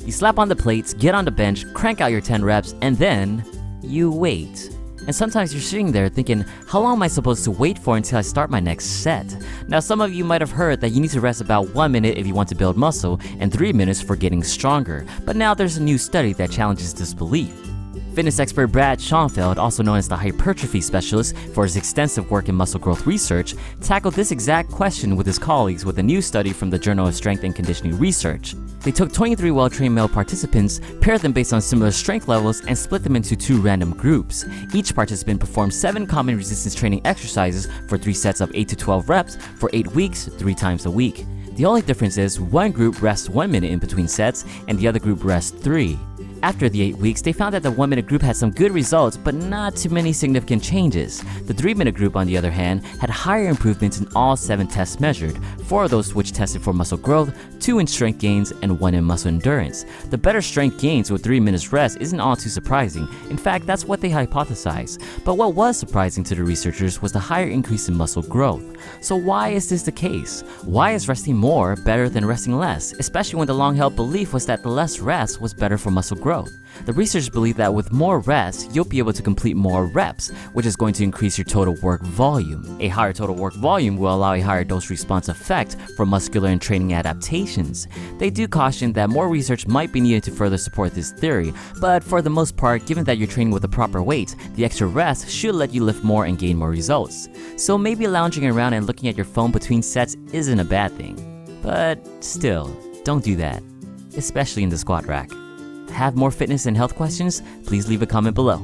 You slap on the plates, get on the bench, crank out your 10 reps, and then you wait. And sometimes you're sitting there thinking, how long am I supposed to wait for until I start my next set? Now, some of you might have heard that you need to rest about 1 minute if you want to build muscle and 3 minutes for getting stronger. But now there's a new study that challenges this belief. Fitness expert Brad Schoenfeld, also known as the hypertrophy specialist for his extensive work in muscle growth research, tackled this exact question with his colleagues with a new study from the Journal of Strength and Conditioning Research. They took 23 well-trained male participants, paired them based on similar strength levels, and split them into 2 random groups. Each participant performed 7 common resistance training exercises for 3 sets of 8 to 12 reps for 8 weeks, 3 times a week. The only difference is one group rests 1 minute in between sets and the other group rests 3. After the 8 weeks, they found that the 1 minute group had some good results, but not too many significant changes. The 3 minute group, on the other hand, had higher improvements in all 7 tests measured, 4 of those which tested for muscle growth, 2 in strength gains, and 1 in muscle endurance. The better strength gains with 3 minutes rest isn't all too surprising. In fact, that's what they hypothesized. But what was surprising to the researchers was the higher increase in muscle growth. So why is this the case? Why is resting more better than resting less, especially when the long-held belief was that the less rest was better for muscle growth? The researchers believe that with more rest, you'll be able to complete more reps, which is going to increase your total work volume. A higher total work volume will allow a higher dose-response effect for muscular and training adaptations. They do caution that more research might be needed to further support this theory, but for the most part, given that you're training with the proper weight, the extra rest should let you lift more and gain more results. So maybe lounging around and looking at your phone between sets isn't a bad thing. But still, don't do that, especially in the squat rack. Have more fitness and health questions? Please leave a comment below.